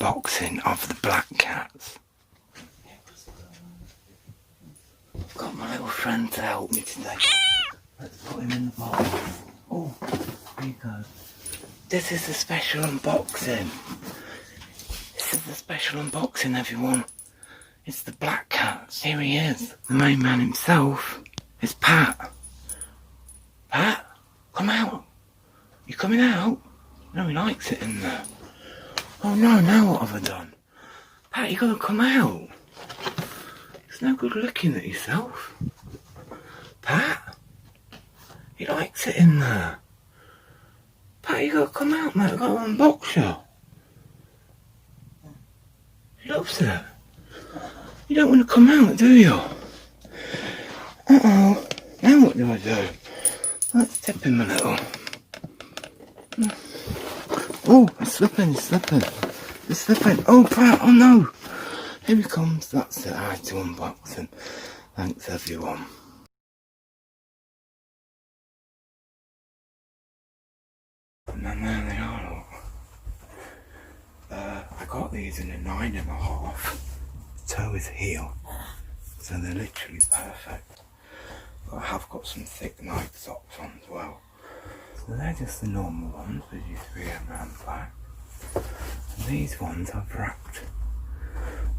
unboxing of the black cats. I've got my little friend to help me today. Let's put him in the box. Oh, there you go. This is a special unboxing. This is a special unboxing, everyone. It's the black cats. Here he is. The main man himself is Pat. Pat, come out. You coming out? No, he likes it in there. Oh no, now what have I done? Pat, you gotta come out. It's no good looking at yourself. Pat, he likes it in there. Pat, you gotta come out, mate. I've got to unbox you. He loves it. You don't want to come out, do you? Uh-oh. Now what do I do? Let's tip him a little. Oh, it's slipping, it's slipping. It's slipping. Oh, Pat, oh no. Here he comes. That's it. I had to unbox him. Thanks, everyone. And then there they are, look. I got these in a 9.5. The toe is heel. So they're literally perfect. But I have got some thick Nike socks on as well. So they're just the normal ones with your 3M round the back. And these ones I've wrapped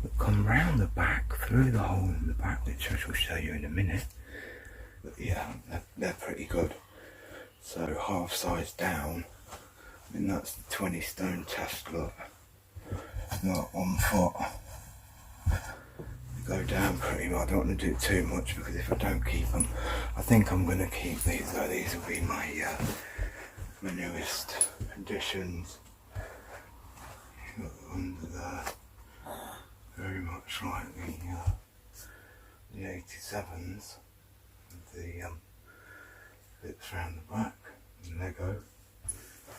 that come round the back, through the hole in the back, which I shall show you in a minute. But yeah, they're pretty good. So half size down, I mean that's the 20 stone test, look. Not on foot. Go down pretty well. I don't want to do too much because if I don't keep them, I think I'm going to keep these though. These will be my my newest additions. Under there, very much like the 87s with the bits around the back, and Lego,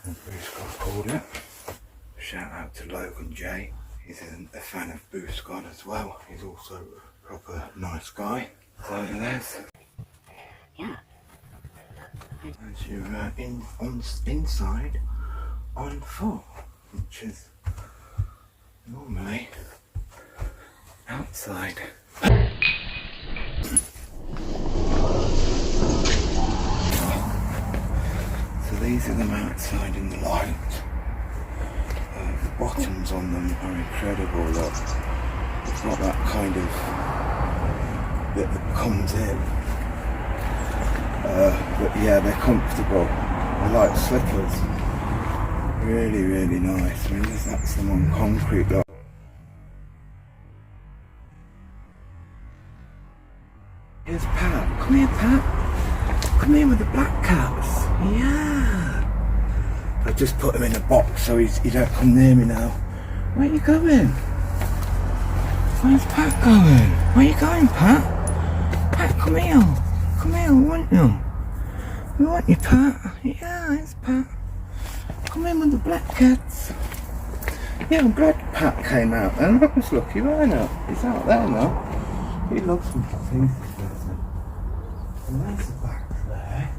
as Bruce Scott called it. Shout out to Logan J. He's a fan of Bruce Scott as well. He's also a proper nice guy. So there's, yeah. As you're inside on foot, which is normally outside. So these are them outside in the light. The bottoms on them are incredible. Look, it's got that kind of bit that comes in. But yeah, they're comfortable. They're like slippers. Really, really nice. I mean, that's them on concrete. Look. Here's Pat. Come here, Pat. Come here with the black cats. Yeah. I just put him in a box so he don't come near me now. Where are you going? Where's Pat going? Where are you going, Pat? Pat, come here. Come here, we want you. We want you, Pat. Yeah, it's Pat. Come in with the black cats. Yeah, I'm glad Pat came out then. That was lucky, right now. He's out there now. He loves some things. And there's the back there.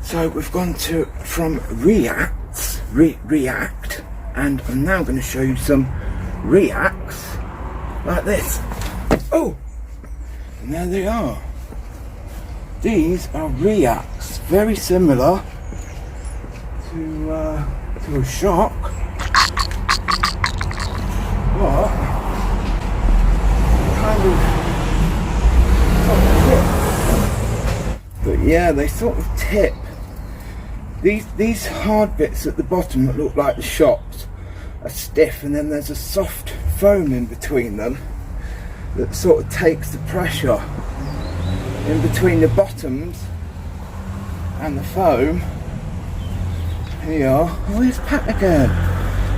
So we've gone from React, and I'm now going to show you some Reax like this. Oh, and there they are. These are Reax, very similar to a shock, but kind of but yeah, they sort of tip. These hard bits at the bottom that look like the shocks are stiff, and then there's a soft foam in between them that sort of takes the pressure in between the bottoms and the foam. Here. Oh, here's Pat again.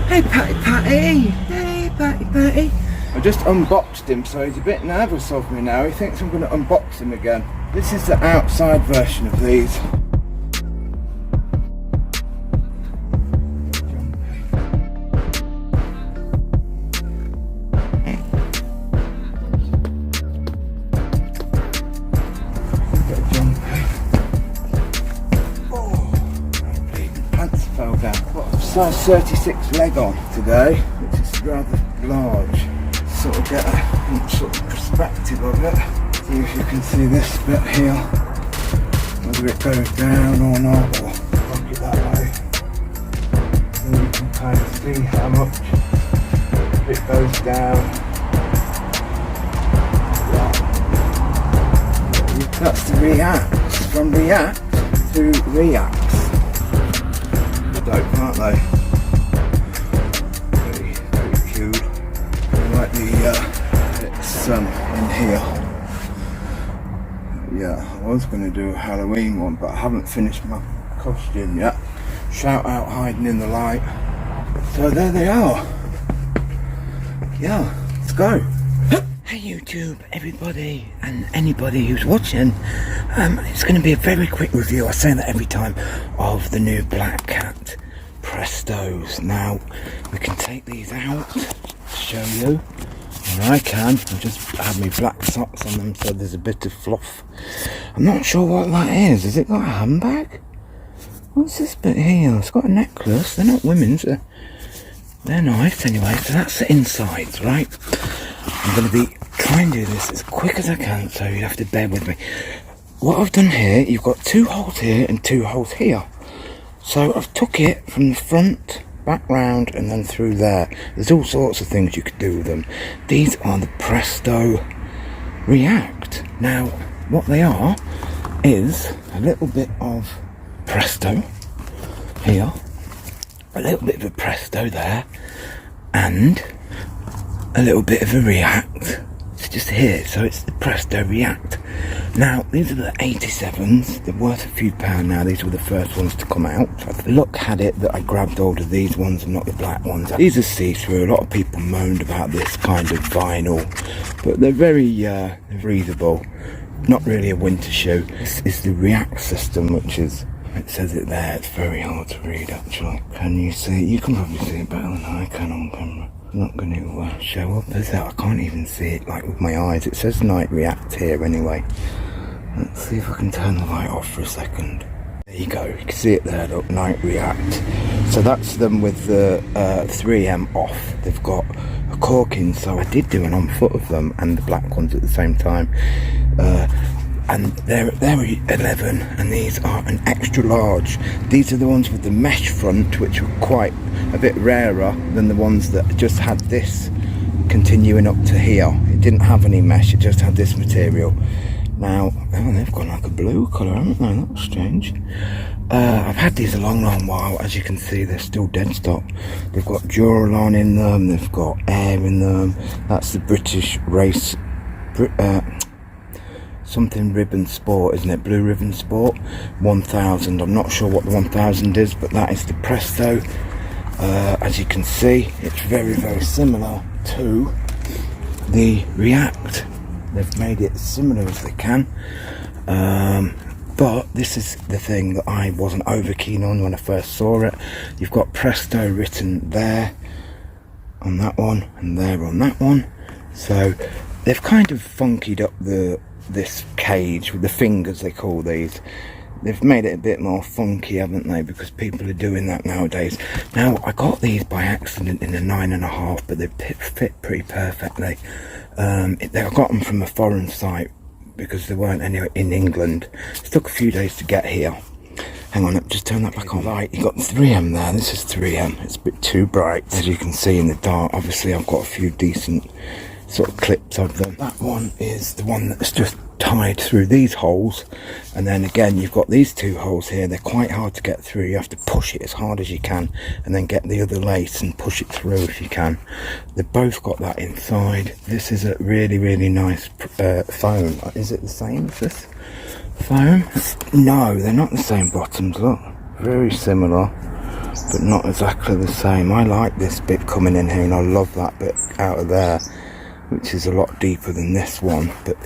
Hey, Patty Patty. Hey, Patty Patty. I just unboxed him, so he's a bit nervous of me now. He thinks I'm going to unbox him again. This is the outside version of these. size 36 leg on today, which is rather large. Sort of get a sort of perspective of it. See if you can see this bit here, whether it goes down or not, or look it that way. And you can kind of see how much it goes down. That's the Reax, from React to Reax. Dope, aren't they? Very, very cute. I like the sun in here. Yeah, I was going to do a Halloween one, but I haven't finished my costume yet. Shout out hiding in the light. So there they are. Yeah, let's go. Hey YouTube, everybody and anybody who's watching. It's going to be a very quick review, I say that every time, of the new Black Cat Prestos. Now, we can take these out to show you. And I can. I just had my black socks on them, so there's a bit of fluff. I'm not sure what that is. Has it got a handbag? What's this bit here? It's got a necklace. They're not women's. They're nice anyway. So that's the insides, right? I'm going to be trying to do this as quick as I can, so you have to bear with me. What I've done here, you've got 2 holes here and 2 holes here. So I've took it from the front, back round, and then through there. There's all sorts of things you could do with them. These are the Presto React. Now, what they are is a little bit of Presto here, a little bit of a Presto there, and a little bit of a React. It's just here, so it's the Presto React. Now, these are the 87s. They're worth a few pound now. These were the first ones to come out. Look had it that I grabbed hold of these ones and not the black ones. These are see-through. A lot of people moaned about this kind of vinyl, but they're very breathable. Not really a winter shoe. This is the React system, which is, it says it there. It's very hard to read, actually. Can you see? You can probably see it better than I can on camera. Not going to show up, is that? I can't even see it like with my eyes. It says Night React here anyway. Let's see if I can turn the light off for a second. There you go, you can see it there, look, Night React. So that's them with the 3M off. They've got a corking, so I did do an on foot of them and the black ones at the same time. And they're 11, and these are an extra large. These are the ones with the mesh front, which are quite a bit rarer than the ones that just had this continuing up to here. It didn't have any mesh, it just had this material. Now, oh, they've got like a blue colour, haven't they? That's strange. I've had these a long while. As you can see, they're still dead stock. They've got Duralon in them, they've got air in them. That's the British race, something ribbon sport, isn't it? Blue ribbon sport 1000. I'm not sure what the 1000 is, but that is the Presto. As you can see, it's very similar to the React. They've made it as similar as they can, but this is the thing that I wasn't over keen on when I first saw it. You've got Presto written there on that one and there on that one, so they've kind of funkied up this cage with the fingers, they call these. They've made it a bit more funky, haven't they, because people are doing that nowadays. Now, I got these by accident in a 9.5, but they fit pretty perfectly. I got them from a foreign site because there weren't any in England. It took a few days to get here. Hang on, just turn that back on. Light, you got 3M there. This is 3M. It's a bit too bright, as you can see in the dark. Obviously, I've got a few decent sort of clips of them. That one is the one that's just tied through these holes, and then again you've got these 2 holes here. They're quite hard to get through. You have to push it as hard as you can and then get the other lace and push it through if you can. They've both got that inside. This is a really nice foam. Is it the same as this foam? No, they're not the same bottoms. Look, very similar but not exactly the same. I like this bit coming in here, and I love that bit out of there, which is a lot deeper than this one. But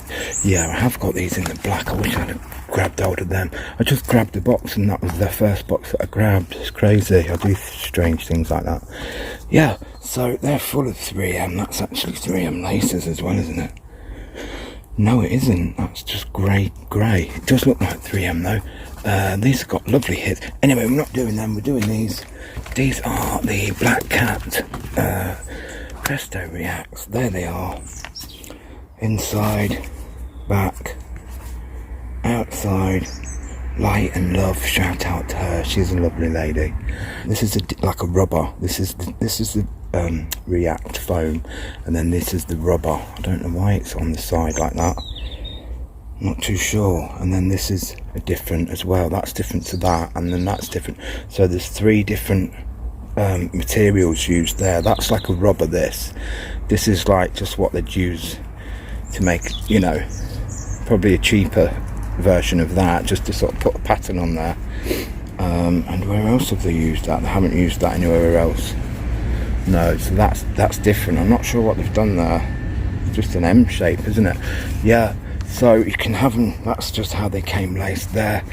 yeah, I have got these in the black. I wish I'd have grabbed hold of them. I just grabbed the box, and that was the first box that I grabbed. It's crazy. I do strange things like that. Yeah, so they're full of 3M. That's actually 3M laces as well, isn't it? No, it isn't. That's just grey. It does look like 3M though. These have got lovely hits. Anyway, we're not doing them. We're doing these. These are the Black Cat Presto Reax. There they are. Inside, back, outside. Light and love. Shout out to her. She's a lovely lady. This is like a rubber. This is the React foam, and then this is the rubber. I don't know why it's on the side like that. Not too sure. And then this is a different as well. That's different to that, and then that's different. So there's 3 different materials used there. That's like a rubber. This is like just what they'd use to make, you know, probably a cheaper version of that, just to sort of put a pattern on there. And where else have they used that? They haven't used that anywhere else. No, so that's different. I'm not sure what they've done there. It's just an M shape, isn't it? Yeah, so you can have them. That's just how they came laced there,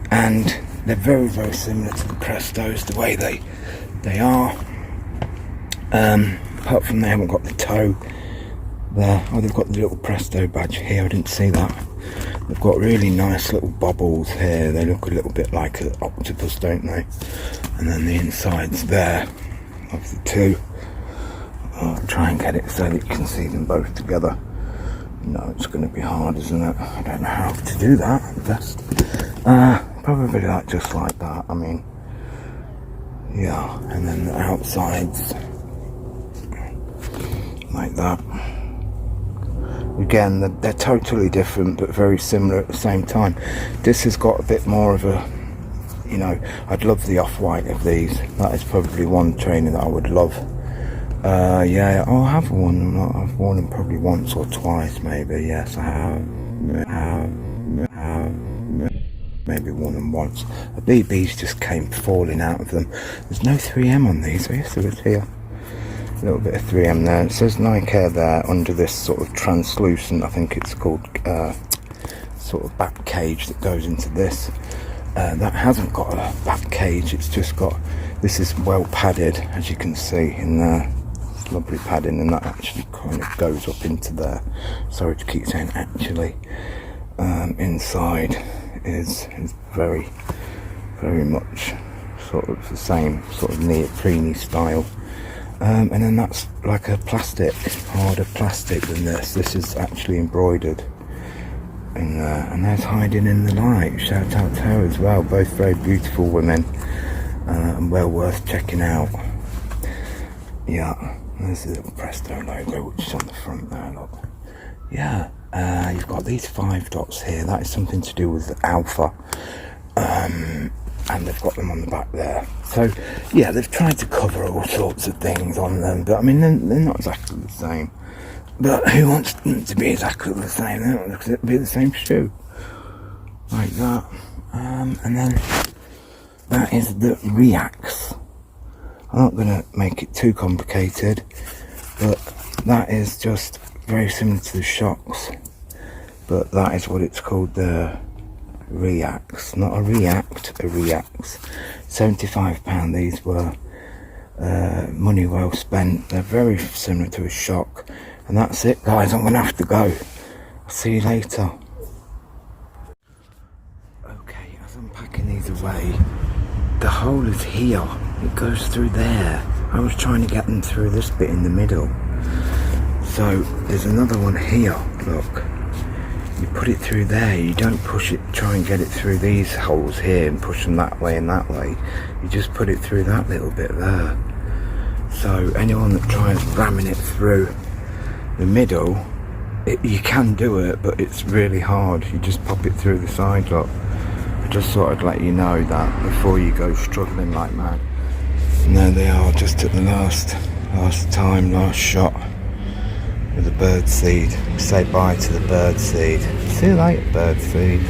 and they're very, very similar to the Prestos, the way they are. Apart from they haven't got the toe there. Oh, they've got the little Presto badge here. I didn't see that. They've got really nice little bubbles here. They look a little bit like an octopus, don't they? And then the inside's there of the 2. I'll try and get it so that you can see them both together. No, it's going to be hard, isn't it? I don't know how to do that best. Probably like just like that. I mean, yeah. And then the outsides like that. Again, they're totally different but very similar at the same time. This has got a bit more of a, you know, I'd love the off-white of these. That is probably one trainer that I would love. Yeah, I'll have one. I've worn them probably once or twice, maybe. Yes, I have. Maybe worn them once. The BBs just came falling out of them. There's no 3M on these. Yes, there is here. A little bit of 3M there. It says Nike Air there under this sort of translucent, I think it's called, sort of back cage that goes into this. That hasn't got a back cage, it's just got, this is well padded, as you can see in there. It's lovely padding, and that actually kind of goes up into there. Sorry to keep saying actually. Inside is very, very much sort of the same sort of neoprene style. And then that's like a plastic, harder plastic than this. This is actually embroidered in there, and there's hiding in the light. Shout out to her as well. Both very beautiful women, and well worth checking out. Yeah, there's the little Presto logo, which is on the front there. Look, yeah, you've got these 5 dots here. That is something to do with the alpha. And they've got them on the back there. So yeah, they've tried to cover all sorts of things on them, but I mean they're not exactly the same. But who wants them to be exactly the same? They don't look, it'd be the same shoe like that. And then that is the Reax. I'm not going to make it too complicated, but that is just very similar to the Shocks, but that is what it's called, the Reax, not a React, a Reax. £75 these were. Money well spent. They're very similar to a Shock. And that's it, guys. I'm gonna have to go. I'll see you later. Okay, as I'm packing these away, the hole is here. It goes through there. I was trying to get them through this bit in the middle. So there's another one here, look. You put it through there, you don't push it, try and get it through these holes here and push them that way and that way. You just put it through that little bit there. So anyone that tries ramming it through the middle, you can do it, but it's really hard. You just pop it through the side, look. I just thought I'd let you know that before you go struggling like mad. And there they are, just at the last shot. With the bird seed. Say bye to the bird seed. See you later, bird seed.